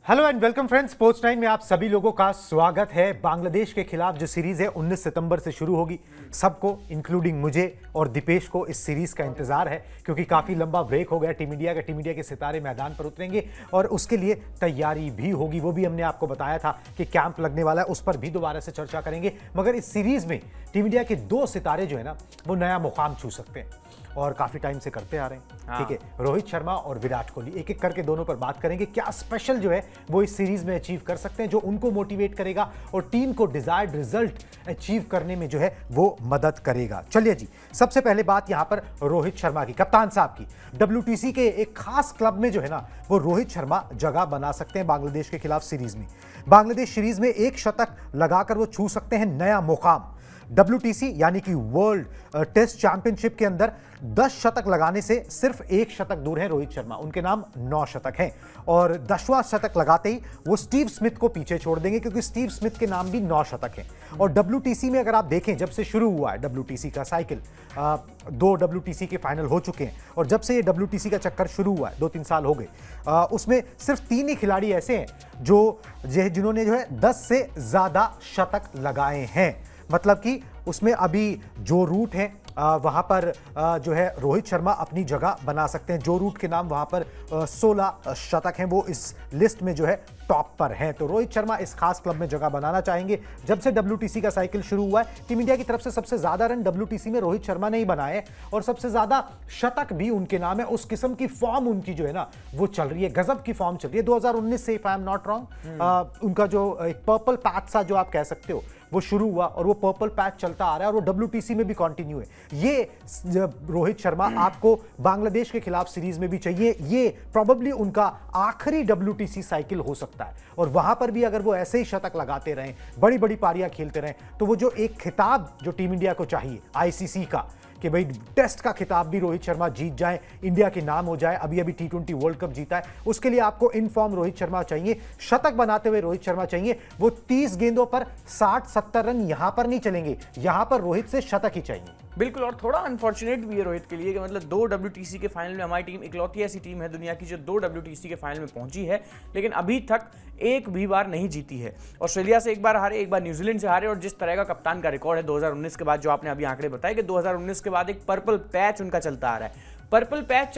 Hello and welcome friends, sports time में आप सभी लोगों का स्वागत है। बांग्लादेश के खिलाफ जो सीरीज है 19 सितंबर से शुरू होगी। सबको इंक्लूडिंग मुझे और दीपेश को इस सीरीज का इंतजार है क्योंकि काफी लंबा ब्रेक हो गया टीम इंडिया के सितारे मैदान पर उतरेंगे और उसके लिए तैयारी भी होगी। वो भी हमने आपको बताया था कि कैंप लगने वाला है, उस पर भी दोबारा से चर्चा करेंगे। मगर इस सीरीज में टीम इंडिया के दो सितारे जो है ना वो नया मुकाम छू सकते हैं और काफी टाइम से करते आ रहे हैं। ठीक है, रोहित शर्मा और विराट कोहली, एक एक करके दोनों पर बात करेंगे। क्या स्पेशल जो है वो इस सीरीज में अचीव कर सकते हैं जो उनको मोटिवेट करेगा और टीम को डिजायर्ड रिजल्ट अचीव करने में जो है वो मदद करेगा। चलिए जी, सबसे पहले बात यहां पर रोहित शर्मा की, कप्तान साहब की। WTC के एक खास क्लब में जो है ना वो रोहित शर्मा जगह बना सकते हैं बांग्लादेश के खिलाफ सीरीज में। बांग्लादेश सीरीज में एक शतक लगाकर वो छू सकते हैं नया मुकाम। WTC यानी कि वर्ल्ड टेस्ट चैंपियनशिप के अंदर 10 शतक लगाने से सिर्फ एक शतक दूर है रोहित शर्मा। उनके नाम 9 शतक हैं और 10वां शतक लगाते ही वो स्टीव स्मिथ को पीछे छोड़ देंगे क्योंकि स्टीव स्मिथ के नाम भी 9 शतक हैं। और WTC में अगर आप देखें, जब से शुरू हुआ है WTC का साइकिल, 2 WTC के फाइनल हो चुके हैं और जब से ये WTC का चक्कर शुरू हुआ है 2-3 साल हो गए, उसमें सिर्फ 3 ही खिलाड़ी ऐसे हैं जिन्होंने जो है 10 से ज्यादा शतक लगाए हैं। मतलब कि उसमें अभी जो रूट है वहां पर जो है रोहित शर्मा अपनी जगह बना सकते हैं। जो रूट के नाम वहां पर 16 शतक हैं, वो इस लिस्ट में जो है टॉप पर हैं। तो रोहित शर्मा इस खास क्लब में जगह बनाना चाहेंगे। जब से WTC का साइकिल शुरू हुआ है टीम इंडिया की तरफ से सबसे ज्यादा रन WTC में रोहित शर्मा ने ही बनाए और सबसे ज्यादा शतक भी उनके नाम है। उस किस्म की फॉर्म उनकी जो है ना वो चल रही है, गजब की फॉर्म चल रही है। 2019 से if I am not wrong उनका जो एक पर्पल पैच सा जो आप कह सकते हो वो शुरू हुआ और वो पर्पल पैच चलता आ रहा है और वो WTC में भी कंटिन्यू है। ये रोहित शर्मा आपको बांग्लादेश के खिलाफ सीरीज में भी चाहिए। ये प्रोबेबली उनका आखिरी WTC साइकिल हो सकता है और वहां पर भी अगर वो ऐसे ही शतक लगाते रहें, बड़ी बड़ी पारियां खेलते रहें, तो वो जो एक खिताब जो टीम इंडिया को चाहिए ICC का कि भाई टेस्ट का खिताब भी रोहित शर्मा जीत जाए, इंडिया के नाम हो जाए, अभी T20 वर्ल्ड कप जीता है, उसके लिए आपको इन फॉर्म रोहित शर्मा चाहिए। शतक बनाते हुए रोहित शर्मा चाहिए। वो 30 गेंदों पर 60-70 रन यहां पर नहीं चलेंगे, यहां पर रोहित से शतक ही चाहिए। बिल्कुल, और थोड़ा अनफॉर्चुनेट भी है रोहित के लिए कि मतलब 2 WTC के फाइनल में हमारी टीम इकलौती ऐसी टीम है दुनिया की जो 2 WTC के फाइनल में पहुंची है, लेकिन अभी तक एक भी बार नहीं जीती है। ऑस्ट्रेलिया से एक बार हारे, एक बार न्यूजीलैंड से हारे और जिस तरह का कप्तान का रिकॉर्ड है 2019 के बाद, जो आपने अभी आंकड़े बताए कि 2019 के बाद एक पर्पल पैच उनका चलता आ रहा है। पर्पल पैच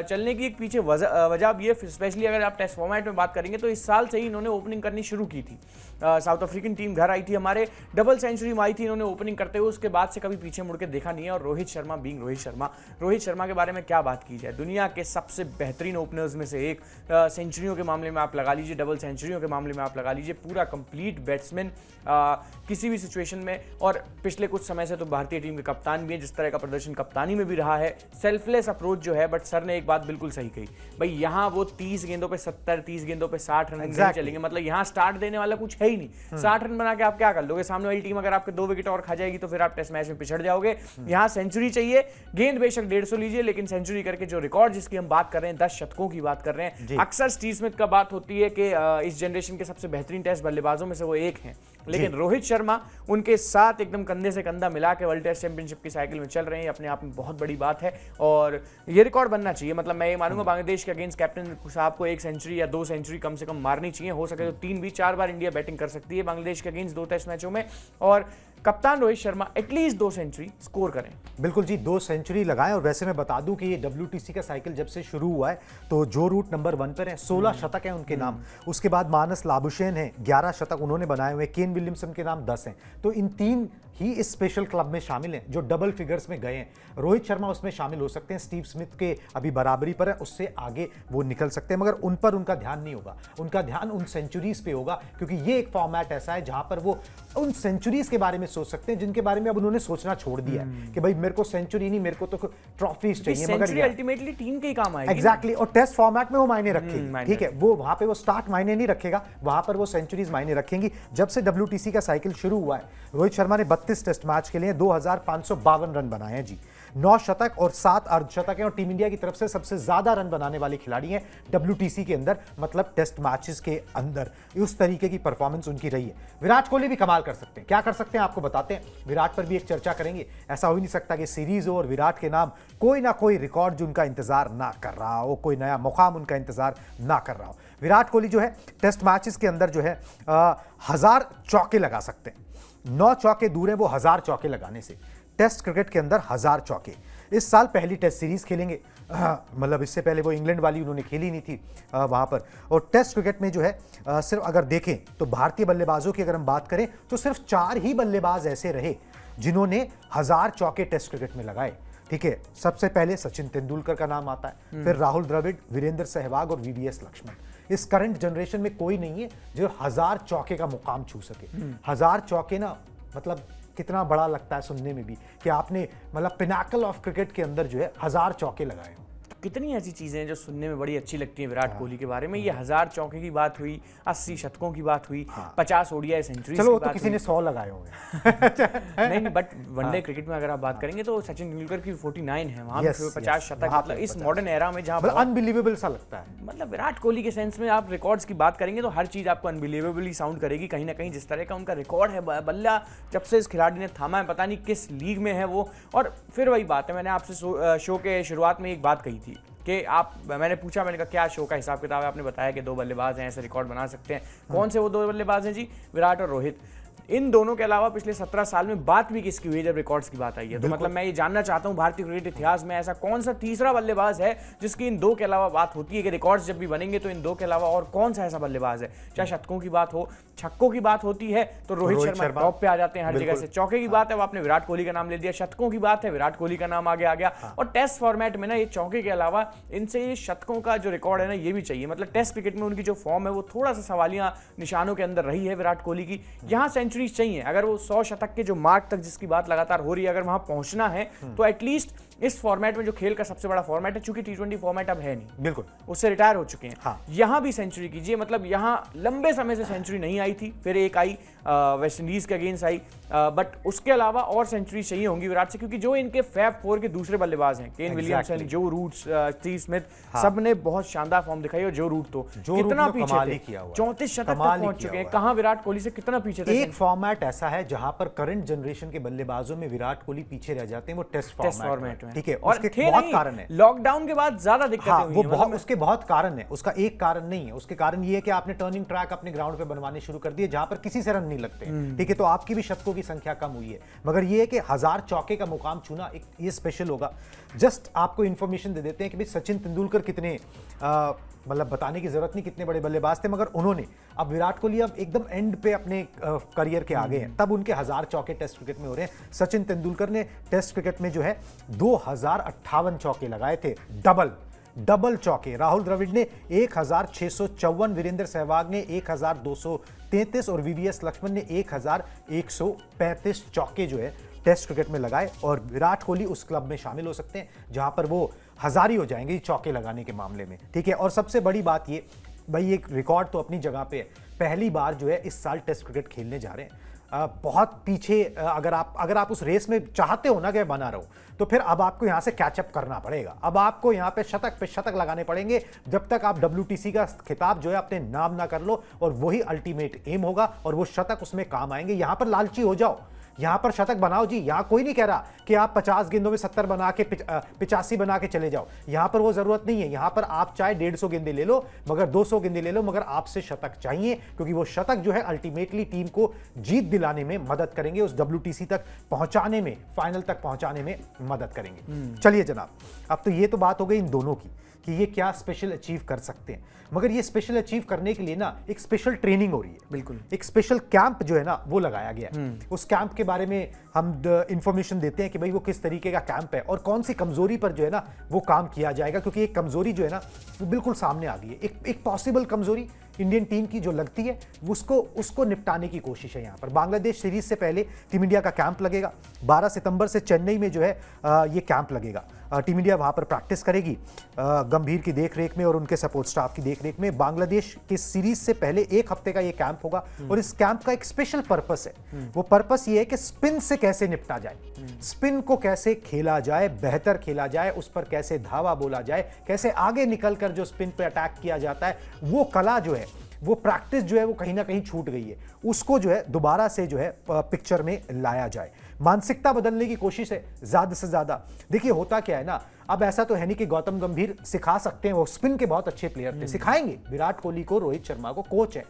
चलने की एक पीछे वजह भी है, स्पेशली अगर आप टेस्ट फॉर्मेट में बात करेंगे तो इस साल से ही इन्होंने ओपनिंग करनी शुरू की थी। साउथ अफ्रीकन टीम घर आई थी हमारे, डबल सेंचुरी मारी थी इन्होंने ओपनिंग करते हुए, उसके बाद से कभी पीछे मुड़ के देखा नहीं है। और रोहित शर्मा बीइंग रोहित शर्मा के बारे में क्या बात की जाए, दुनिया के सबसे बेहतरीन ओपनर्स में से एक। सेंचुरियों के मामले में आप लगा लीजिए, डबल सेंचुरियों के मामले में आप लगा लीजिए, पूरा कंप्लीट बैट्समैन किसी भी सिचुएशन में। और पिछले कुछ समय से तो भारतीय टीम के कप्तान भी है, जिस तरह का प्रदर्शन कप्तानी में भी रहा है, सेल्फलेस अप्रोच जो है। बट सर ने एक बात बिल्कुल सही कही, भाई यहाँ वो 30 गेंदों पे 70, 30 गेंदों पे 60 रन नहीं चलेंगे। मतलब यहाँ स्टार्ट देने वाला कुछ है ही नहीं। 60 रन बना के आप क्या कर लोगे? सामने वाली टीम अगर आपके 2 विकेट और खा जाएगी तो फिर आप टेस्ट मैच में पिछड़ जाओगे। यहाँ सेंचुरी चाहिए, गेंद बेशक 150 लीजिए, लेकिन सेंचुरी करके जो रिकॉर्ड जिसकी हम बात कर रहे हैं, 10 शतकों की बात कर रहे हैं। अक्सर स्टीव स्मिथ का बात होती है कि इस जनरेशन के सबसे बेहतरीन टेस्ट बल्लेबाजों में से वो एक हैं, लेकिन रोहित शर्मा उनके साथ एकदम कंधे से कंधा मिला के वर्ल्ड टेस्ट चैंपियनशिप की साइकिल में चल रहे हैं। अपने आप में बहुत बड़ी बात है और ये रिकॉर्ड बनना चाहिए। मतलब मैं ये मानूंगा बांग्लादेश के अगेंस्ट कैप्टन साहब को 1 सेंचुरी या 2 सेंचुरी कम से कम मारनी चाहिए। हो सके तो 3 भी 4 बार इंडिया बैटिंग कर सकती है बांग्लादेश के अगेंस्ट 2 टेस्ट मैचों में, और कप्तान Rohit Sharma at least 2 century score करें। बिल्कुल जी, 2 सेंचुरी लगाएं। और वैसे मैं बता दूं कि ये WTC का साइकिल जब से शुरू हुआ है तो जो रूट नंबर 1 पर है 16 शतक है उनके नाम। उसके बाद मानस लाबुशेन है, 11 शतक उन्होंने बनाए हुए। केन विलियमसन के नाम 10 हैं। तो इन 3 ही इस स्पेशल क्लब में शामिल हैं जो डबल फिगर्स में गए हैं। रोहित शर्मा उसमें शामिल हो सकते हैं, स्टीव स्मिथ के अभी बराबरी पर है, उससे आगे वो निकल सकते हैं, मगर उन पर उनका ध्यान नहीं होगा। उनका ध्यान उन सेंचुरीज पे होगा क्योंकि ये एक फॉर्मेट ऐसा है जहां पर वो उन सेंचुरीज के बारे में सोच सकते हैं जिनके बारे में अब उन्होंने सोचना छोड़ दिया है कि भाई मेरे को सेंचुरी नहीं, मेरे को तो ट्रॉफीज चाहिए। मगर अल्टीमेटली टीम के ही काम आएगी। एग्जैक्टली, और टेस्ट फॉर्मेट में वो मायने रखेगी। ठीक है, वो वहां पे वो स्टार्ट मायने नहीं रखेगा, वहां पर वो सेंचुरीज मायने रखेंगी। जब से WTC का साइकिल शुरू हुआ है रोहित शर्मा ने 32 टेस्ट मैच के लिए 2552 रन बनाए हैं जी। 9 शतक और 7 अर्धशतक हैं और टीम इंडिया की तरफ से सबसे ज्यादा रन बनाने वाले खिलाड़ी हैं WTC के अंदर, मतलब टेस्ट मैचेस के अंदर। उस तरीके की परफॉर्मेंस उनकी रही है। विराट कोहली भी कमाल कर सकते हैं। क्या कर सकते हैं आपको आपको बताते हैं, विराट पर भी एक चर्चा करेंगे। ऐसा हो ही नहीं सकता कि सीरीज हो और विराट के नाम कोई ना कोई रिकॉर्ड जो उनका इंतजार ना कर रहा हो, कोई नया मुकाम उनका इंतजार ना कर रहा हो। विराट कोहली जो है टेस्ट मैचेस के अंदर जो है 1000 चौके लगा सकते हैं। 9 चौके दूर हैं वो 1000 चौके लगाने से। टेस्ट क्रिकेट के अंदर 1000 चौके। इस साल पहली टेस्ट सीरीज खेलेंगे, मतलब इससे पहले वो इंग्लैंड वाली उन्होंने खेली नहीं थी वहां पर। और टेस्ट क्रिकेट में जो है सिर्फ अगर देखें तो भारतीय बल्लेबाजों की अगर हम बात करें तो सिर्फ 4 ही बल्लेबाज ऐसे रहे जिन्होंने 1000 चौके टेस्ट क्रिकेट में लगाए। ठीक है, सबसे पहले सचिन तेंदुलकर का नाम आता है, फिर राहुल द्रविड़, वीरेंद्र सहवाग और वीवीएस लक्ष्मण। इस करंट जनरेशन में कोई नहीं है जो 1000 चौके का मुकाम छू सके। 1000 चौके ना मतलब कितना बड़ा लगता है सुनने में भी कि आपने मतलब पिनाकल ऑफ क्रिकेट के अंदर जो है 1000 चौके लगाए। कितनी ऐसी चीज़ें हैं जो सुनने में बड़ी अच्छी लगती हैं विराट कोहली के बारे में। ये 1000 चौके की बात हुई, 80 शतकों की बात हुई, 50 ओडीआई सेंचुरी। चलो तो किसी ने 100 लगाए होंगे। नहीं, बट वनडे क्रिकेट में अगर आप बात करेंगे तो सचिन तेंदुलकर की 49 है, वहां पे 50 शतक। मतलब इस मॉडर्न एरा में जहां अनबिलीवेबल सा लगता है। मतलब विराट कोहली के सेंस में आप रिकॉर्ड्स की बात करेंगे तो हर चीज आपको अनबिलीवेबली साउंड करेगी कहीं ना कहीं। जिस तरह का उनका रिकॉर्ड है, बल्ला जब से इस खिलाड़ी ने थामा है, पता नहीं किस लीग में है वो। और फिर वही बात है, मैंने आपसे शो के शुरुआत में एक बात कही थी कि मैंने पूछा, मैंने कहा क्या शो का हिसाब किताब है। आपने बताया कि 2 बल्लेबाज हैं ऐसे रिकॉर्ड बना सकते हैं। कौन से वो 2 बल्लेबाज हैं जी? विराट और रोहित। इन दोनों के अलावा पिछले 17 साल में बात भी किसकी हुई है जब रिकॉर्ड्स की बात आई है? तो मतलब मैं ये जानना चाहता हूं भारतीय क्रिकेट इतिहास में ऐसा कौन सा तीसरा बल्लेबाज है जिसकी इन 2 के अलावा बात होती है कि रिकॉर्ड्स जब भी बनेंगे तो इन 2 के अलावा और कौन सा ऐसा बल्लेबाज है? चाहे शतकों की बात हो, छक्कों की बात होती है तो रोहित शर्मा टॉप पे आ जाते हैं हर जगह से। चौके की बात है, वो आपने विराट कोहली का नाम ले दिया। शतकों की बात है, विराट कोहली का नाम आगे आ गया। और टेस्ट फॉर्मेट में ना ये चौके के अलावा इनसे ये शतकों का जो रिकॉर्ड है ना ये भी चाहिए। मतलब टेस्ट क्रिकेट में उनकी जो फॉर्म है वो थोड़ा सा सवालिया निशानों के अंदर रही है विराट कोहली की। यहाँ सेंचुरीज चाहिए, अगर वो 100 शतक के जो मार्क तक जिसकी बात लगातार हो रही है अगर वहां पहुंचना है तो एटलीस्ट इस फॉर्मेट में जो खेल का सबसे बड़ा फॉर्मेट है, चूंकि T20 फॉर्मेट अब है नहीं, बिल्कुल उससे रिटायर हो चुके हैं। हाँ। यहां भी सेंचुरी कीजिए। मतलब यहां लंबे समय से सेंचुरी नहीं आई थी, फिर एक आई वेस्ट इंडीज के अगेंस्ट आई, बट उसके अलावा और सेंचुरी चाहिए होंगी विराट से, क्योंकि जो इनके फैब 4 के दूसरे बल्लेबाज हैं, केन विलियमसन, जो रूट, स्टीव स्मिथ, सब ने बहुत शानदार फॉर्म दिखाई। और जो रूट तो कितना पीछे थे, 34 शतक तक पहुंच चुके हैं। कहां विराट कोहली से कितना पीछे थे? एक फॉर्मेट ऐसा है जहां पर करंट जनरेशन के बल्लेबाजों में विराट कोहली पीछे रह जाते हैं, वो टेस्ट फॉर्मेट में। ठीक है, और बहुत कारण है, लॉकडाउन के बाद ज्यादा दिक्कतें हुई हैं। वो उसके बहुत कारण है, उसका एक कारण नहीं है। उसके कारण ये है कि आपने टर्निंग ट्रैक अपने ग्राउंड पे बनवाने शुरू कर दिए जहां पर किसी से रन नहीं लगते। ठीक है, तो आपकी भी शतकों की संख्या कम हुई है। मगर ये है कि 1000 चौके का मुकाम छूना एक ये स्पेशल होगा। जस्ट आपको इंफॉर्मेशन दे देते हैं कि भाई सचिन तेंदुलकर कितने मतलब बताने की जरूरत नहीं कितने बड़े बल्लेबाज थे, मगर उन्होंने अब विराट कोहली अब एकदम एंड पे अपने करियर के आगे हैं, तब उनके 1000 चौके टेस्ट क्रिकेट में हो रहे हैं। सचिन तेंदुलकर ने टेस्ट क्रिकेट में जो है 2058 चौके लगाए थे, डबल चौके। राहुल द्रविड़ ने 1654, वीरेंद्र सहवाग ने 1233 और वीवीएस लक्ष्मण ने 1135 चौके जो है टेस्ट क्रिकेट में लगाए। और विराट कोहली उस क्लब में शामिल हो सकते हैं जहां पर वो हजारी हो जाएंगे चौके लगाने के मामले में। ठीक है, और सबसे बड़ी बात ये भाई, एक रिकॉर्ड तो अपनी जगह पे है, पहली बार जो है इस साल टेस्ट क्रिकेट खेलने जा रहे हैं। बहुत पीछे अगर आप उस रेस में चाहते हो ना कि बना रहो, तो फिर अब आपको यहां से कैचअप करना पड़ेगा। अब आपको यहां पे शतक लगाने पड़ेंगे जब तक आप WTC का खिताब जो है अपने नाम ना कर लो, और वही अल्टीमेट एम होगा और वो शतक उसमें काम आएंगे। यहां पर लालची हो जाओ, यहां पर शतक बनाओ जी। यहां कोई नहीं कह रहा कि आप 50 गेंदों में 70 बना के 85 बना के चले जाओ, यहां पर वो जरूरत नहीं है। यहां पर आप चाहे 150 गेंदे ले लो, मगर 200 गेंदे ले लो, मगर आपसे शतक चाहिए, क्योंकि वो शतक जो है अल्टीमेटली टीम को जीत दिलाने में मदद करेंगे, उस WTC तक पहुंचाने में, फाइनल तक पहुंचाने में मदद करेंगे। चलिए जनाब, अब तो ये तो बात हो गई इन दोनों की कि ये क्या स्पेशल अचीव कर सकते हैं, मगर ये स्पेशल अचीव करने के लिए ना एक स्पेशल ट्रेनिंग हो रही है। बिल्कुल, एक स्पेशल कैंप जो है ना वो लगाया गया है। उस कैंप के बारे में हम इंफॉर्मेशन देते हैं कि भाई वो किस तरीके का कैंप है और कौन सी कमजोरी पर जो है ना वो काम किया जाएगा, क्योंकि एक कमजोरी जो है ना वो बिल्कुल सामने आ गई है। एक पॉसिबल कमजोरी इंडियन टीम की जो लगती है उसको निपटाने की कोशिश है। यहाँ पर बांग्लादेश सीरीज से पहले टीम इंडिया का कैंप लगेगा। 12 सितंबर से चेन्नई में जो है ये कैंप लगेगा। टीम इंडिया वहां पर प्रैक्टिस करेगी गंभीर की देखरेख में और उनके सपोर्ट स्टाफ की देखरेख में। बांग्लादेश की सीरीज से पहले 1 हफ्ते का ये कैंप होगा और इस कैंप का एक स्पेशल पर्पस है। वो पर्पस ये है कि स्पिन से कैसे निपटा जाए, स्पिन को कैसे खेला जाए, बेहतर खेला जाए, उस पर कैसे धावा बोला जाए, कैसे आगे निकलकर जो स्पिन पे अटैक किया जाता है, वो कला जो है वो प्रैक्टिस जो है वो कहीं ना कहीं छूट गई है, उसको जो है दोबारा से जो है पिक्चर में लाया जाए। मानसिकता बदलने की कोशिश है ज्यादा से ज्यादा। देखिए होता क्या है ना, अब ऐसा तो है नहीं कि गौतम गंभीर सिखा सकते हैं, वो स्पिन के बहुत अच्छे प्लेयर थे, सिखाएंगे विराट कोहली को, रोहित शर्मा को, कोच है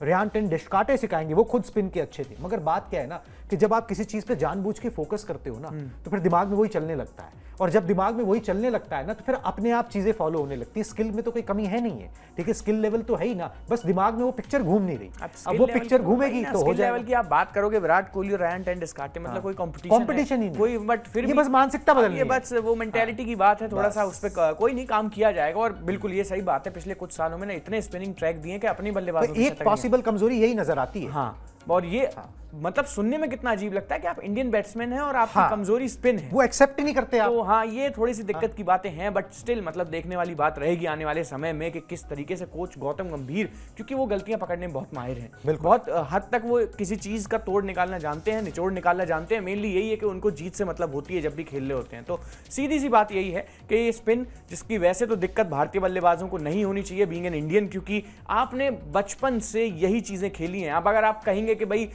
रेयान डेशकाटे सिखाएंगे, वो खुद स्पिन के अच्छे थे। मगर बात क्या है ना कि जब आप किसी चीज पे जानबूझ के फोकस करते हो ना, तो फिर दिमाग में वही चलने लगता है, और जब दिमाग में वही चलने लगता है ना, तो फिर अपने आप चीजें फॉलो होने लगती है। स्किल में तो कोई कमी है नहीं है, ठीक है, स्किल लेवल तो है ही ना, बस दिमाग में वो पिक्चर घूम नहीं रही। अब वो पिक्चर घूमेगी तो हो जाएगा। लेवल की आप बात करोगे विराट कोहली और रेयान डेशकाटे, मतलब कोई कंपटीशन ही नहीं कोई, बट फिर ये बस मानसिकता बदलनी है, बस वो मेंटालिटी की बात है, थोड़ा सा उस पर कोई नहीं काम किया जाएगा। और बिल्कुल ये सही बात है, पिछले कुछ सालों में ना इतने स्पिनिंग ट्रैक दिए कि अपनी बल्लेबाजों एक पॉसिबल कमजोरी यही नजर आती है। हाँ, और ये मतलब सुनने में कितना अजीब लगता है कि आप इंडियन बैट्समैन हैं और आपकी कमजोरी स्पिन है, वो एक्सेप्ट ही नहीं करते आप। तो हाँ, ये थोड़ी सी दिक्कत की बातें हैं, बट स्टिल मतलब देखने वाली बात रहेगी आने वाले समय में कि किस तरीके से कोच गौतम गंभीर, क्योंकि वो गलतियां पकड़ने में बहुत माहिर हैं, बहुत हद तक वो किसी चीज का तोड़ निकालना जानते हैं, निचोड़ निकालना जानते हैं। मेनली यही है कि उनको जीत से मतलब होती है जब भी खेल रहे होते हैं। तो सीधी सी बात यही है कि ये स्पिन, जिसकी वैसे तो दिक्कत भारतीय बल्लेबाजों को नहीं होनी चाहिए बीइंग एन इंडियन, क्योंकि आपने बचपन से यही चीजें खेली हैं। अब अगर आप कहेंगे कि भाई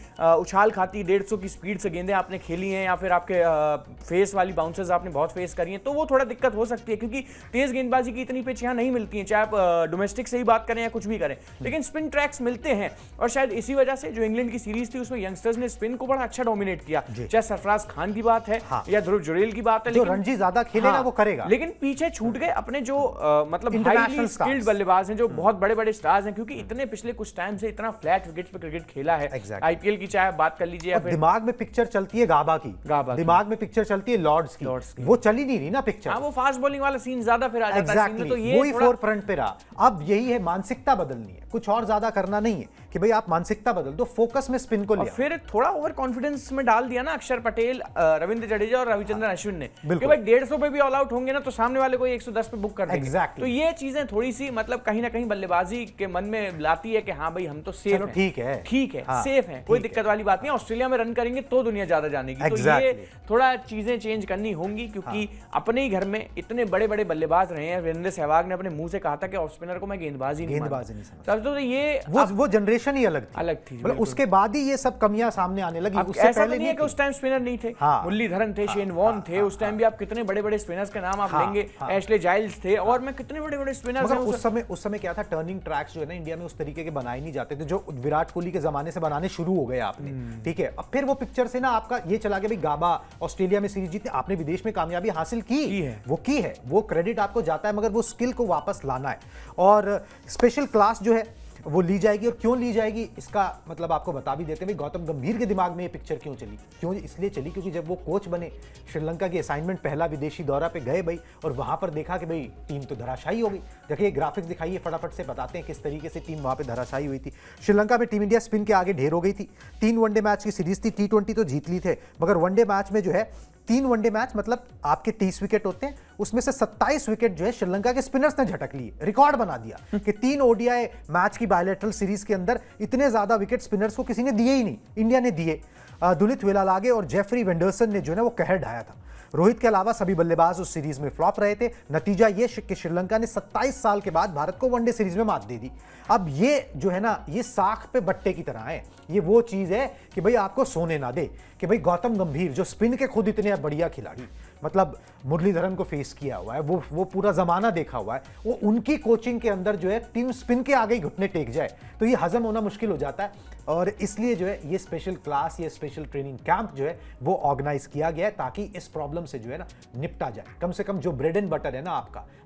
उछाल खाती 150 की स्पीड से गेंदें आपने खेली हैं, या फिर आपके फेस वाली बाउंसर्स आपने बहुत फेस करी हैं, तो वो थोड़ा दिक्कत हो सकती है, क्योंकि तेज गेंदबाजी की इतनी पिच यहाँ नहीं मिलती है, चाहे आप डोमेस्टिक से ही बात करें या कुछ भी करें, लेकिन स्पिन ट्रैक्स मिलते हैं। और शायद इसी वजह से जो इंग्लैंड की सीरीज थी उसमें यंगस्टर्स ने स्पिन को बड़ा अच्छा डोमिनेट किया, चाहे सरफराज खान की बात है या ध्रुव जुरेल की बात है, जो रणजी ज्यादा खेलेगा वो करेगा, लेकिन पीछे छूट गए अपने जो मतलब हाईली स्किल्ड बल्लेबाज हैं, जो बहुत बड़े बड़े स्टार्स हैं, क्योंकि इतने पिछले कुछ टाइम से इतना फ्लैट विकेट पे क्रिकेट खेला है। आईपीएल की चाहे बात कर लीजिए, या फिर दिमाग में पिक्चर चलती है गाबा की, दिमाग में पिक्चर चलती है लॉर्ड्स की, वो चली नहीं रही ना पिक्चर। हाँ, वो फास्ट बॉलिंग वाला सीन ज्यादा फिर आ जाता है, तो ये वही फोर फ्रंट पे रहा। अब यही है, मानसिकता बदलनी है, कुछ और ज्यादा करना नहीं है कि भाई आप मानसिकता बदल दो, फोकस में स्पिन को लिया। फिर थोड़ा ओवर कॉन्फिडेंस में डाल दिया ना अक्षर पटेल, रविंद्र जडेजा और रविचंद्रन अश्विन ने कि भाई 150 पे भी ऑल आउट होंगे ना तो सामने वाले को 110 पे बुक कर देंगे। तो ये चीजें थोड़ी सी मतलब कहीं ना कहीं बल्लेबाजी के मन में लाती है कि हाँ भाई हम तो सेफ हैं, ठीक है, सेफ है, कोई दिक्कत वाली बात नहीं। ऑस्ट्रेलिया में रन करेंगे तो दुनिया ज्यादा जानेगी, तो ये थोड़ा चीजें चेंज करनी होंगी, क्योंकि अपने ही घर में इतने बड़े बड़े बल्लेबाज रहे हैं। वीरेंद्र सहवाग ने अपने मुंह से कहा था कि ऑफ स्पिनर को मैं गेंदबाजी नहीं समझता, तो ये वो जनरेशन ही अलग थी। मतलब उसके बाद ही ये सब कमियां सामने आने लगी, उससे पहले नहीं है कि उस टाइम स्पिनर नहीं थे। मुरलीधरन थे, शेन वॉर्न थे, उस टाइम भी आप कितने बड़े बड़े स्पिनर्स के नाम आप लेंगे, एशले जाइल्स थे, और मैं कितने बड़े बड़े स्पिनर्स हैं। उस समय क्या था, टर्निंग ट्रैक्स जो है ना इंडिया में उस तरीके के बनाए नहीं जाते थे, जो विराट कोहली के जमाने से बनाने शुरू हो गए आपने, ठीक है। अब फिर वो पिक्चर से ना आपका ये चला गया भाई गाबा ऑस्ट्रेलिया में सीरीज जीतने, आपने विदेश में कामयाबी हासिल की है, वो क्रेडिट आपको जाता है, मगर वो स्किल को वापस लाना है। और स्पेशल क्लास जो है वो ली जाएगी, और क्यों ली जाएगी इसका मतलब आपको बता भी देते हैं। गौतम गंभीर के दिमाग में ये पिक्चर क्यों इसलिए चली, क्योंकि जब वो कोच बने, श्रीलंका की असाइनमेंट पहला विदेशी दौरा पे गए भाई, और वहां पर देखा कि भाई टीम तो धराशायी हो गई। देखिए ग्राफिक्स दिखाइए, फटाफट से बताते हैं किस तरीके से टीम वहां पे धराशायी हुई थी। श्रीलंका में टीम इंडिया स्पिन के आगे ढेर हो गई थी। 3 वनडे मैच की सीरीज थी, T20 तो जीत ली थे, मगर वनडे मैच में जो है 3 वनडे मैच मतलब आपके 30 विकेट होते हैं, उसमें से 27 विकेट जो है श्रीलंका के स्पिनर्स ने झटक लिए, रिकॉर्ड बना दिया कि 3 ओडीआई मैच की बायलैटरल सीरीज के अंदर इतने ज्यादा विकेट स्पिनर्स को किसी ने दिए ही नहीं, इंडिया ने दिए। दुलित वेलालागे और जेफरी वेंडरसन ने जो है ना वो कहर ढाया था। रोहित के अलावा सभी बल्लेबाज उस सीरीज में फ्लॉप रहे थे। नतीजा ये कि श्रीलंका ने 27 साल के बाद भारत को वनडे सीरीज में मात दे दी। अब ये जो है ना, ये साख पे बट्टे की तरह है। ये वो चीज है कि भाई आपको सोने ना दे, कि भाई गौतम गंभीर जो स्पिन के खुद इतने बढ़िया खिलाड़ी, मतलब मुरलीधरन को फेस किया हुआ है, वो पूरा जमाना देखा हुआ है, वो उनकी कोचिंग के अंदर जो है टीम स्पिन के आगे ही घुटने टेक जाए तो ये हजम होना मुश्किल हो जाता है। और इसलिए जो है ये स्पेशल क्लास, ये स्पेशल ट्रेनिंग कैंप जो है वो ऑर्गेनाइज किया गया है, ताकि इस प्रॉब्लम से जो है ना निपटा जाए। कम से कम जो ब्रेड एंड बटर है ना,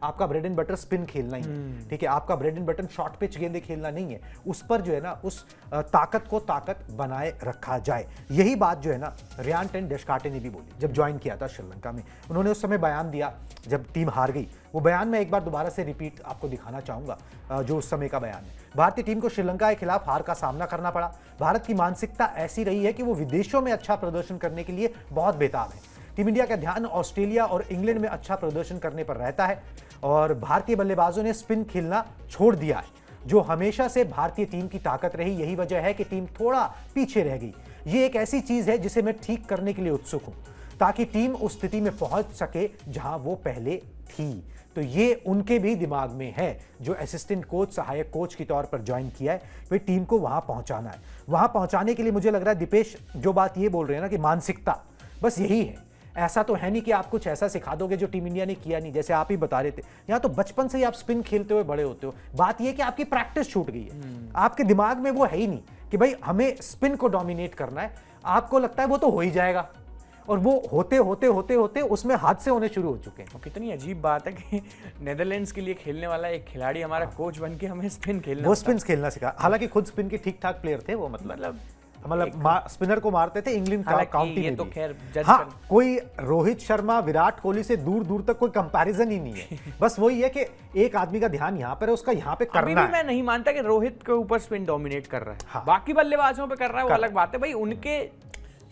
आपका ब्रेड एंड बटर स्पिन खेलना ही है, ठीक है, आपका bread and butter short pitch गेंदे खेलना नहीं है, उस पर जो है ना उस ताकत को ताकत बनाए रखा जाए। यही बात जो है ना रेयान डेशकाटे ने भी बोली जब ज्वाइन किया था श्रीलंका में। उन्होंने उस समय बयान दिया जब टीम हार गई, वो बयान मैं एक बार दोबारा से रिपीट आपको दिखाना चाहूंगा, जो उस समय का बयान है। भारतीय टीम को श्रीलंका के खिलाफ हार का सामना करना पड़ा। भारत की मानसिकता ऐसी रही है कि वो विदेशों में अच्छा प्रदर्शन करने के लिए बहुत बेताब है। टीम इंडिया का ध्यान ऑस्ट्रेलिया और इंग्लैंड में अच्छा प्रदर्शन करने पर रहता है, और भारतीय बल्लेबाजों ने स्पिन खेलना छोड़ दिया है, जो हमेशा से भारतीय टीम की ताकत रही। यही वजह है कि टीम थोड़ा पीछे रह गई। ये एक ऐसी चीज है जिसे मैं ठीक करने के लिए उत्सुक हूं, ताकि टीम उस स्थिति में पहुंच सके जहां वो पहले थी। तो ये उनके भी दिमाग में है, जो असिस्टेंट कोच, सहायक कोच के तौर पर ज्वाइन किया है, भाई टीम को वहां पहुंचाना है। वहां पहुंचाने के लिए मुझे लग रहा है दीपेश जो बात ये बोल रहे हैं ना कि मानसिकता, बस यही है। ऐसा तो है नहीं कि आप कुछ ऐसा सिखा दोगे जो टीम इंडिया ने किया नहीं, जैसे आप ही बता रहे थे, यहाँ तो बचपन से ही आप स्पिन खेलते हुए बड़े होते हो। बात यह कि आपकी प्रैक्टिस छूट गई है, आपके दिमाग में वो है ही नहीं कि भाई हमें स्पिन को डोमिनेट करना है। आपको लगता है वो तो हो ही जाएगा, और वो होते होते होते होते उसमें हादसे होने शुरू हो चुके हैं। कितनी अजीब बात है कि नेदरलैंड्स के लिए खेलने वाला एक खिलाड़ी हमारा कोच बन के हमें स्पिन खेलना, वो स्पिन खेलना सिखा। हालांकि खुद स्पिन के ठीक ठाक प्लेयर थे वो, मतलब स्पिनर को मारते थे इंग्लैंड काउंटी में तो भी। खैर जज हाँ, कोई रोहित शर्मा, विराट कोहली से दूर दूर तक कोई कंपैरिजन ही नहीं है। बस वही है कि एक आदमी का ध्यान यहाँ पर है, उसका यहाँ पे करना है। मैं नहीं मानता कि रोहित के ऊपर स्पिन डोमिनेट कर रहा है। हाँ। बाकी बल्लेबाजों पे कर रहा है वो अलग बात है। भाई उनके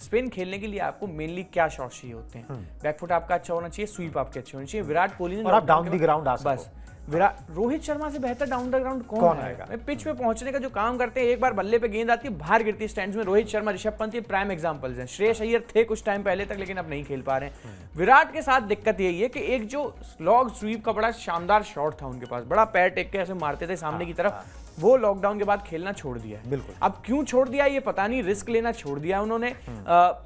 स्पिन खेलने के लिए आपको मेनली क्या शॉट्स चाहिए होते हैं? बैकफुट आपका अच्छा होना चाहिए, स्वीप आपके अच्छे होने चाहिए। विराट कोहली ने और आप डाउन द ग्राउंड आ बस रोहित शर्मा से बेहतर डाउन द ग्राउंड कौन आएगा? पिच पे पहुंचने का जो काम करते हैं, एक बार बल्ले पे गेंद आती है बाहर गिरती है स्टैंड्स में। रोहित शर्मा, ऋषभ पंत ये प्राइम एग्जांपल्स हैं। श्रेयस अय्यर थे कुछ टाइम पहले तक, लेकिन अब नहीं खेल पा रहे हैं। विराट के साथ दिक्कत यही है कि एक जो लॉग स्वीप का बड़ा शानदार शॉट था उनके पास, बड़ा पैर टेक के ऐसे मारते थे सामने की तरफ, वो लॉकडाउन के बाद खेलना छोड़ दिया है। बिल्कुल। अब क्यों छोड़ दिया ये पता नहीं, रिस्क लेना छोड़ दिया उन्होंने।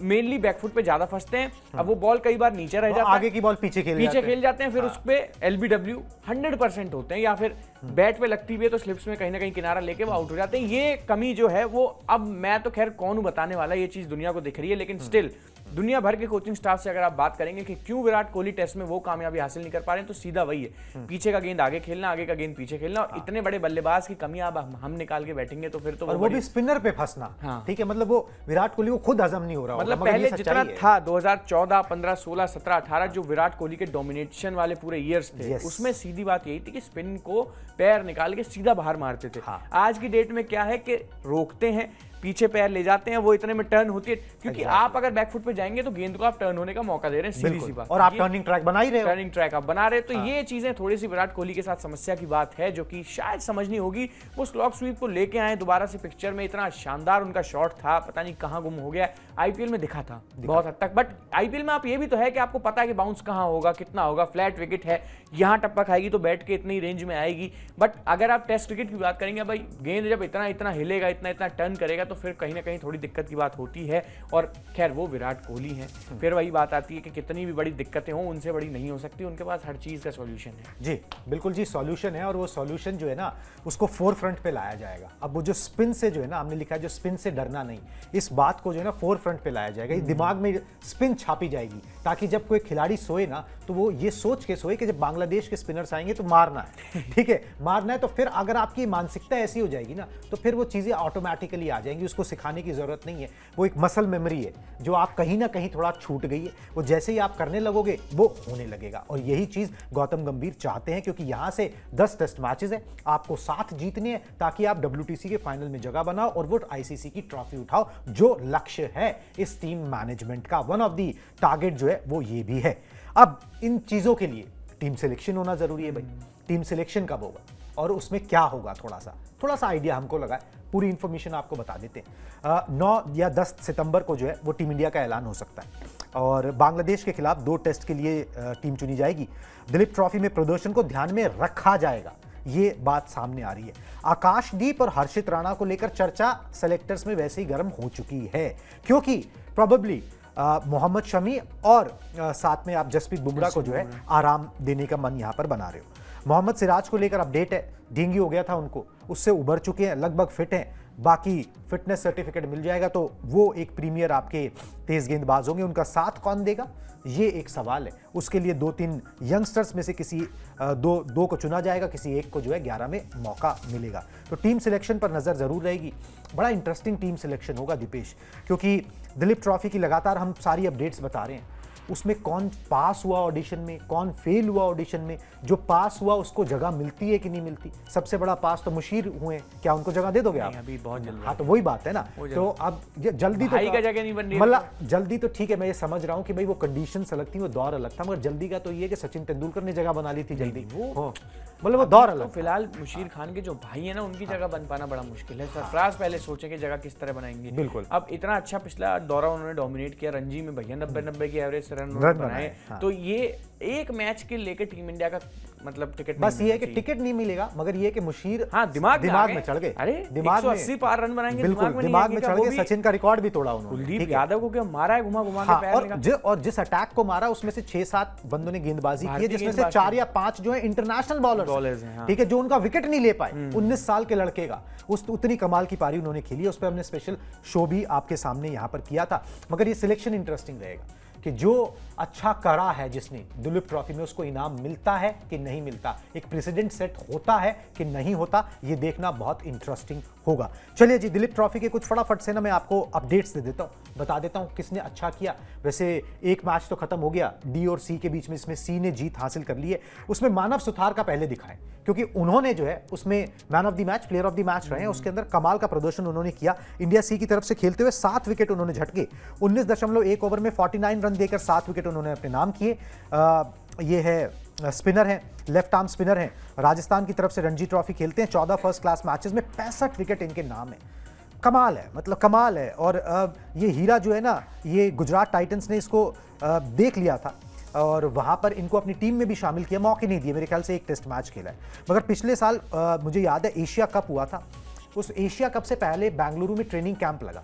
मेनली बैकफुट पे ज्यादा फंसते हैं। अब वो बॉल कई बार नीचे रह जाता है, आगे की बॉल पीछे खेल जाते हैं, फिर उस पे एलबीडब्ल्यू 100% होते हैं, या फिर बैट पे लगती भी है तो स्लिप्स में कहीं ना कहीं किनारा लेके वो आउट हो जाते हैं। ये कमी जो है वो, अब मैं तो खैर कौन हूं बताने वाला, ये चीज दुनिया को दिख रही है, लेकिन स्टिल दुनिया भर के कोचिंग स्टाफ से अगर आप बात करेंगे कि क्यों विराट कोहली टेस्ट में वो कामयाबी हासिल नहीं कर पा रहे हैं, तो सीधा वही है, पीछे का गेंद आगे खेलना, आगे का गेंद पीछे खेलना। और इतने बड़े बल्लेबाज की कमी अब हम निकाल के बैठेंगे तो फिर तो और वो भी स्पिनर पे फंसना। ठीक है, मतलब वो विराट कोहली को खुद हजम नहीं हो रहा, मतलब पहले जितना था 2014, 15, 16, 17, 18 जो विराट कोहली के डोमिनेशन वाले पूरे ईयर्स थे, उसमें सीधी बात यही थी कि स्पिन को पैर निकाल के सीधा बाहर मारते थे। आज की डेट में क्या है कि रोकते हैं, पीछे पैर ले जाते हैं, वो इतने में टर्न होती है, क्योंकि आप अगर बैकफुट पे जाएंगे तो गेंद को आप टर्न होने का मौका दे रहे हैं, सीधी सी बात। और आप टर्निंग ट्रैक बना ही रहे हो, टर्निंग ट्रैक आप बना रहे, तो ये चीजें थोड़ी सी विराट कोहली के साथ समस्या की बात है, जो कि शायद समझनी होगी। वो स्लॉग स्वीप को लेके आए दोबारा से पिक्चर में, इतना शानदार उनका शॉट था, पता नहीं कहां गुम हो गया। आईपीएल में दिखा था बहुत हद तक, बट आईपीएल में आप ये भी तो है कि आपको पता है कि बाउंस कहां होगा, कितना होगा, फ्लैट विकेट है, यहां टप्पा खाएगी तो बैट के इतनी रेंज में आएगी। बट अगर आप टेस्ट क्रिकेट की बात करेंगे, भाई गेंद जब इतना इतना हिलेगा, इतना इतना टर्न करेगा, तो फिर कहीं ना कहीं थोड़ी दिक्कत की बात होती है। और खैर वो विराट कोहली हैं, फिर वही बात आती है कि कितनी भी बड़ी दिक्कतें हों, उनसे बड़ी नहीं हो सकती, उनके पास हर चीज का सॉल्यूशन है। जी बिल्कुल जी, सॉल्यूशन है, और वो सॉल्यूशन जो है ना उसको फोर फ्रंट पे लाया जाएगा। अब वो जो स्पिन से जो है ना, हमने लिखा है जो स्पिन से डरना नहीं, इस बात को जो है ना फोर फ्रंट पे लाया जाएगा। दिमाग में स्पिन छापी जाएगी, ताकि जब कोई खिलाड़ी सोए ना तो वो ये सोच के सोए कि जब बांग्लादेश के स्पिनर्स आएंगे तो मारना है। ठीक है, मारना है। तो फिर अगर आपकी मानसिकता ऐसी हो जाएगी ना, तो फिर वो चीजें ऑटोमेटिकली आ जाएंगी, उसको सिखाने की जरूरत नहीं है। वो एक मसल मेमोरी है जो आप कहीं ना कहीं थोड़ा छूट गई है, वो जैसे ही आप करने लगोगे वो होने लगेगा। और यही चीज गौतम गंभीर चाहते हैं, क्योंकि यहां से 10 टेस्ट मैचेस है, आपको 7 जीतने हैं, ताकि आप WTC के फाइनल में जगह बनाओ और वो ICC की ट्रॉफी उठाओ, जो लक्ष्य है इस टीम मैनेजमेंट का। वन ऑफ दी टारगेट जो है वो ये भी है। अब इन चीजों के लिए टीम सिलेक्शन होना जरूरी है भाई। टीम सिलेक्शन कब होगा और उसमें क्या होगा, थोड़ा सा आइडिया हमको लगा है, पूरी इंफॉर्मेशन आपको बता देते हैं। 9 या 10 सितंबर को जो है वो टीम इंडिया का ऐलान हो सकता है, और बांग्लादेश के खिलाफ 2 टेस्ट के लिए टीम चुनी जाएगी। दिलीप ट्रॉफी में प्रदर्शन को ध्यान में रखा जाएगा, ये बात सामने आ रही है। आकाशदीप और हर्षित राणा को लेकर चर्चा सेलेक्टर्स में वैसे ही गर्म हो चुकी है, क्योंकि प्रोबेबली मोहम्मद शमी और साथ में आप जसप्रीत बुमराह को जो है आराम देने का मन यहां पर बना रहे हो। मोहम्मद सिराज को लेकर अपडेट है, डेंगू हो गया था उनको, उससे उबर चुके हैं, लगभग फिट हैं, बाकी फिटनेस सर्टिफिकेट मिल जाएगा तो वो एक प्रीमियर आपके तेज गेंदबाज होंगे। उनका साथ कौन देगा, ये एक सवाल है। उसके लिए 2-3 यंगस्टर्स में से किसी दो को चुना जाएगा, किसी एक को जो है 11 में मौका मिलेगा। तो टीम सिलेक्शन पर नजर जरूर रहेगी। बड़ा इंटरेस्टिंग टीम सिलेक्शन होगा दीपेश, क्योंकि दिलीप ट्रॉफी की लगातार हम सारी अपडेट्स बता रहे हैं, उसमें कौन पास हुआ ऑडिशन में, कौन फेल हुआ ऑडिशन में, जो पास हुआ उसको जगह मिलती है कि नहीं मिलती। सबसे बड़ा पास तो मुशीर हुए, क्या उनको जगह दे दोगे आप? अभी बहुत जल्दी। हाँ, तो वही बात है ना। तो अब ये जल्दी तो का जगह नहीं बन रही, मतलब जल्दी तो ठीक है, मैं ये समझ रहा हूँ कि भाई वो कंडीशंस अलग थी, वो दौर अलग था, मगर जल्दी का तो ये कि सचिन तेंदुलकर ने जगह बना ली थी जल्दी, मतलब वो दौर अलग। फिलहाल मुशीर खान के जो भाई है ना, उनकी जगह बन पाना बड़ा मुश्किल है। सरफराज पहले सोचे कि जगह किस तरह बनाएंगे। बिल्कुल। अब इतना अच्छा पिछला दौरा उन्होंने डोमिनेट किया, रणजी में भैया 90 की एवरेज, रन रन बनाए। बनाए, हाँ। तो ये एक मैच के लेकर टीम इंडिया का मतलब टिकट बस नहीं ये है कि मिलना टिकट नहीं मिलेगा, मगर ये है कि मुशीर हाँ, दिमाग में चढ़ गए। अरे दिमाग में 180 पार रन बनाएंगे, बिल्कुल दिमाग में दिमाग नहीं में आएगा चढ़ वो गए। भी। सचिन का रिकॉर्ड भी तोड़ा उन्होंने। कुलदीप ठीक है? यादव को क्या मारा है घुमा घुमा हाँ, के पैर निकाल। और जिस अटैक को मारा उसमें से 6-7 बंदों ने गेंदबाजी की है, भारतीय जिसमें से गेंदबाज 4 या 5 जो है इंटरनेशनल बॉलर्स हैं, हाँ। ठीक है, जो उनका विकेट नहीं ले पाए। 19 साल के लड़के का उतनी कमाल की पारी उन्होंने खेली। उस पर हमने स्पेशल शो भी आपके सामने यहां पर किया था। मगर ये सिलेक्शन इंटरेस्टिंग रहेगा कि जो अच्छा करा है जिसने दुलीप ट्रॉफी में, उसको इनाम मिलता है कि नहीं मिलता, एक प्रेसिडेंट सेट होता है कि नहीं होता, ये देखना बहुत इंटरेस्टिंग होगा। चलिए जी, दिलीप ट्रॉफी के कुछ फटाफट से ना मैं आपको अपडेट्स दे देता हूँ, बता देता हूँ किसने अच्छा किया। वैसे एक मैच तो खत्म हो गया डी और सी के बीच में, इसमें सी ने जीत हासिल कर ली है। उसमें मानव सुथार का पहले दिखाएं, क्योंकि उन्होंने जो है उसमें man of the match, player of the match रहे हैं। उसके अंदर कमाल का प्रदर्शन उन्होंने किया। इंडिया सी की तरफ से खेलते हुए 7 विकेट उन्होंने झटके, 19.1 ओवर में 49 रन देकर 7 विकेट उन्होंने अपने नाम किए। ये है स्पिनर हैं, लेफ्ट आर्म स्पिनर हैं, राजस्थान की तरफ से रणजी ट्रॉफी खेलते हैं। 14 फर्स्ट क्लास मैचेस में 65 विकेट इनके नाम है। कमाल है, मतलब कमाल है। और ये हीरा जो है ना, ये गुजरात टाइटंस ने इसको देख लिया था और वहाँ पर इनको अपनी टीम में भी शामिल किया, मौके नहीं दिए। मेरे ख्याल से एक टेस्ट मैच खेला है। मगर पिछले साल मुझे याद है एशिया कप हुआ था, उस एशिया कप से पहले बेंगलुरु में ट्रेनिंग कैंप लगा।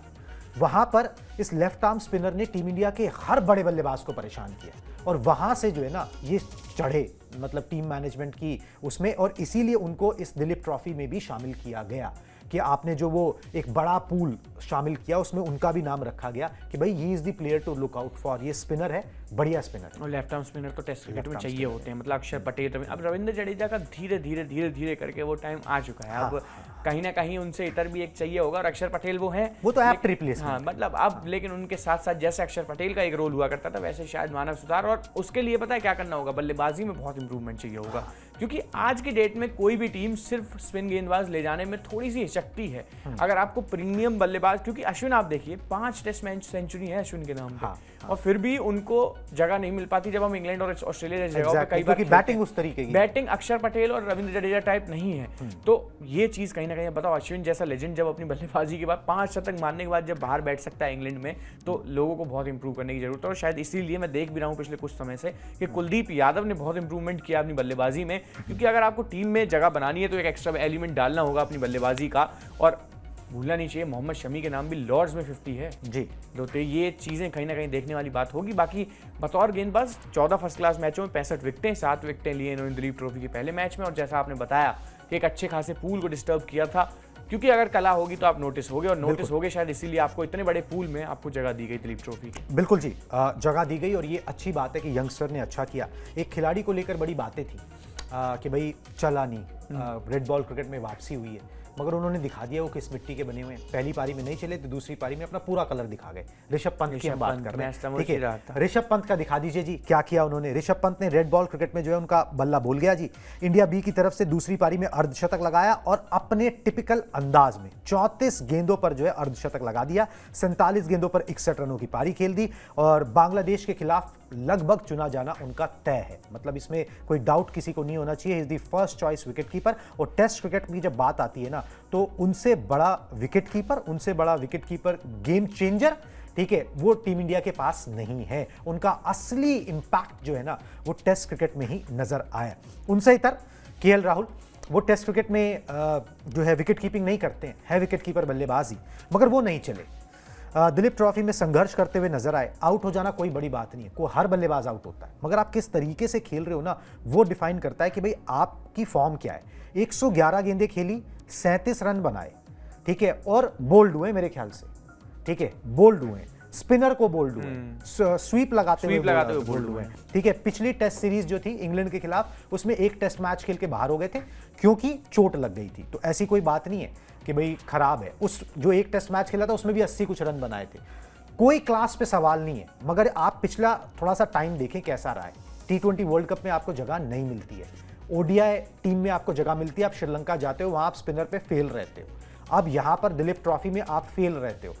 वहाँ पर इस लेफ्ट आर्म स्पिनर ने टीम इंडिया के हर बड़े बल्लेबाज को परेशान किया और वहाँ से जो है ना ये चढ़े, मतलब टीम मैनेजमेंट की उसमें, और इसीलिए उनको इस दिलीप ट्रॉफी में भी शामिल किया गया कि आपने जो वो एक बड़ा पूल शामिल किया उसमें उनका भी नाम रखा गया कि भाई he is the player to look out for. ये स्पिनर है, बढ़िया स्पिनर है। और लेफ्ट आर्म स्पिनर तो टेस्ट क्रिकेट में चाहिए होते हैं, मतलब अक्षर पटेल। अब रविंद्र जडेजा का धीरे धीरे करके वो टाइम आ चुका है। अब कहीं ना कहीं उनसे इतर भी एक चाहिए होगा, और अक्षर पटेल वो है, वो तो एप्ट रिप्लेसमेंट। हाँ, मतलब अब लेकिन उनके साथ साथ जैसे अक्षर पटेल का एक रोल हुआ करता था, वैसे शायद मानव सुधार। और उसके लिए पता है क्या करना होगा, बल्लेबाजी में बहुत इंप्रूवमेंट चाहिए होगा, क्योंकि आज की डेट में कोई भी टीम सिर्फ स्पिन गेंदबाज ले जाने में थोड़ी सी हिचकती है। अगर आपको प्रीमियम बल्लेबाज, क्योंकि अश्विन आप देखिए 5 टेस्ट मैच सेंचुरी है अश्विन के नाम पे, और फिर भी उनको जगह नहीं मिल पाती जब हम इंग्लैंड और ऑस्ट्रेलिया जैसी जगहों पे कई बार बैटिंग उस तरीके की, बैटिंग अक्षर पटेल और रविंद्र जडेजा टाइप नहीं है। तो ये चीज कहीं ना कहीं, बताओ अश्विन जैसा लेजेंड जब अपनी बल्लेबाजी के बाद 5 शतक मारने के बाद जब बाहर बैठ सकता है इंग्लैंड में, तो लोगों को बहुत इंप्रूव करने की जरूरत है। और शायद इसीलिए मैं देख भी रहा हूँ पिछले कुछ समय से कि कुलदीप यादव ने बहुत इंप्रूवमेंट किया अपनी बल्लेबाजी में, क्योंकि अगर आपको टीम में जगह बनानी है तो एक एक्स्ट्रा एलिमेंट डालना होगा अपनी बल्लेबाजी का। और भूलना नहीं चाहिए मोहम्मद शमी के नाम भी लॉर्ड्स में 50 है जी। तो ये चीज़ें कहीं ना कहीं देखने वाली बात होगी। बाकी बतौर गेंदबाज 14 फर्स्ट क्लास मैचों में 65 विकेटें, 7 विकेटें लिए इन्होंने दिलीप ट्रॉफी के पहले मैच में। और जैसा आपने बताया कि एक अच्छे खासे पूल को डिस्टर्ब किया था, क्योंकि अगर कला होगी तो आप नोटिस होगे, और नोटिस होगे शायद इसीलिए आपको इतने बड़े पूल में आपको जगह दी गई दिलीप ट्रॉफी की। बिल्कुल जी, जगह दी गई और ये अच्छी बात है कि यंगस्टर ने अच्छा किया। एक खिलाड़ी को लेकर बड़ी बातें थी कि भाई चला नहीं, रेड बॉल क्रिकेट में वापसी हुई है, मगर उन्होंने दिखा दिया वो किस मिट्टी के बने हुए हैं। पहली पारी में नहीं चले तो दूसरी पारी में अपना पूरा कलर दिखा गए। ऋषभ पंत की हम बात कर रहे हैं, ठीक है। ऋषभ पंत का दिखा दीजिए जी क्या किया उन्होंने। ऋषभ पंत ने रेड बॉल क्रिकेट में जो है उनका बल्ला बोल गया जी। इंडिया बी की तरफ से दूसरी पारी में अर्धशतक लगाया और अपने टिपिकल अंदाज में 34 गेंदों पर जो है अर्धशतक लगा दिया। 47 गेंदों पर 61 रनों की पारी खेल दी और बांग्लादेश के खिलाफ लगभग चुना जाना उनका तय है। मतलब इसमें कोई डाउट किसी को नहीं होना चाहिए, is the first choice wicket keeper. और टेस्ट क्रिकेट की जब बात आती है ना, तो उनसे बड़ा विकेट कीपर, गेम चेंजर, ठीक है, वो टीम इंडिया के पास नहीं है। उनका असली इंपैक्ट जो है ना वो टेस्ट क्रिकेट में ही नजर आया। उनसे इतर केएल राहुल, वो टेस्ट क्रिकेट में जो है विकेट कीपिंग नहीं करते हैं, है विकेट कीपर बल्लेबाजी, मगर वो नहीं चले। दिलीप ट्रॉफी में संघर्ष करते हुए नजर आए। आउट हो जाना कोई बड़ी बात नहीं है, कोई हर बल्लेबाज आउट होता है, मगर आप किस तरीके से खेल रहे हो ना वो डिफाइन करता है कि भाई आपकी फॉर्म क्या है। 111 गेंदें खेली, 37 रन बनाए, ठीक है, और बोल्ड हुए मेरे ख्याल से, ठीक है, बोल्ड हुए, स्पिनर को बोल्ड हुए, स्वीप लगाते हुए बोल्ड हुए, ठीक है। पिछली टेस्ट सीरीज जो थी इंग्लैंड के खिलाफ, उसमें एक टेस्ट मैच खेल के बाहर हो गए थे क्योंकि चोट लग गई थी। तो ऐसी कोई बात नहीं है कि भाई खराब है। उस जो एक टेस्ट मैच खेला था उसमें भी 80 कुछ रन बनाए थे। कोई क्लास पे सवाल नहीं है, मगर आप पिछला थोड़ा सा टाइम देखें कैसा रहा है। T20 वर्ल्ड कप में आपको जगह नहीं मिलती है, ओडीआई टीम में आपको जगह मिलती है, आप श्रीलंका जाते हो वहां आप स्पिनर पे फेल रहते हो। अब यहां पर दिलीप ट्रॉफी में आप फेल रहते हो।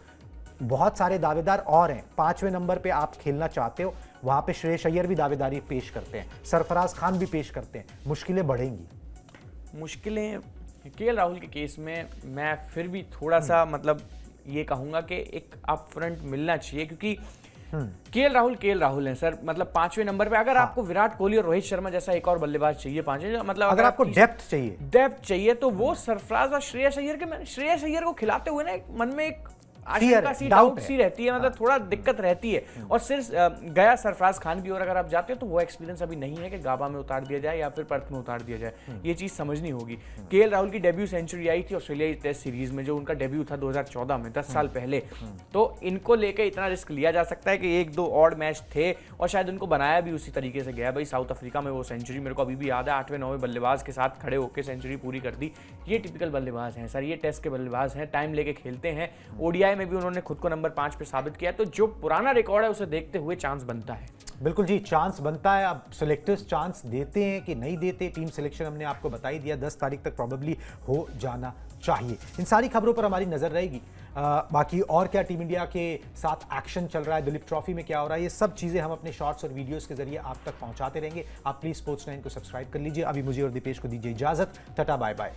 बहुत सारे दावेदार और हैं, 5वें नंबर पे आप खेलना चाहते हो, वहां पे श्रेयस अय्यर भी दावेदारी पेश करते हैं, सरफराज खान भी पेश करते हैं। मुश्किलें बढ़ेंगी। मुश्किलें केएल राहुल के केस में मैं फिर भी थोड़ा सा मतलब ये कहूँगा कि एक अप फ्रंट मिलना चाहिए, क्योंकि केएल राहुल हैं सर, मतलब 5वें नंबर पे। अगर आपको विराट कोहली और रोहित शर्मा जैसा एक और बल्लेबाज चाहिए 5वें, मतलब अगर आपको डेप्थ चाहिए तो वो सरफराज और श्रेयस अय्यर को खिलाते हुए ना एक मन में एक Fear आशंका है, सी, doubt डाउट है। सी रहती है, मतलब थोड़ा दिक्कत रहती है। और सिर्फ गया सरफराज खान की ओर अगर आप जाते हो तो वो एक्सपीरियंस अभी नहीं है कि गाबा में उतार दिया जाए या फिर पर्थ में उतार दिया जाए, ये चीज समझनी होगी। केएल राहुल की डेब्यू सेंचुरी आई थी ऑस्ट्रेलियाई टेस्ट सीरीज में, जो उनका डेब्यू था 2014 में, 10 साल पहले। तो इनको लेकर इतना रिस्क लिया जा सकता है कि 1-2 ऑड मैच थे और शायद उनको बनाया भी उसी तरीके से गया। भाई साउथ अफ्रीका में वो सेंचुरी मेरे को अभी भी याद है, 8वें-9वें बल्लेबाज के साथ खड़े होकर सेंचुरी पूरी कर दी। ये टिपिकल बल्लेबाज हैं सर, ये टेस्ट के बल्लेबाज हैं, टाइम लेके खेलते हैं। ओडीआई में भी उन्होंने खुद को नंबर 5 पे साबित किया, तो जो पुराना रिकॉर्ड है उसे देखते हुए चांस बनता है। बिल्कुल जी, चांस बनता है। अब सिलेक्टर्स चांस देते हैं कि नहीं देते, टीम सिलेक्शन हमने आपको बता ही दिया, 10 तारीख तक प्रॉबेबली हो जाना चाहिए। इन सारी खबरों पर हमारी नजर रहेगी। बाकी और क्या टीम इंडिया के साथ एक्शन चल रहा है, दुलीप ट्रॉफी में क्या हो रहा है, ये सब चीजें हम अपने शॉर्ट्स और वीडियोस के जरिए आप तक पहुंचाते रहेंगे। आप प्लीज स्पोर्ट्स 9 को सब्सक्राइब कर लीजिए। अभी मुझे और दीपेश को दीजिए इजाजत। Tata bye bye.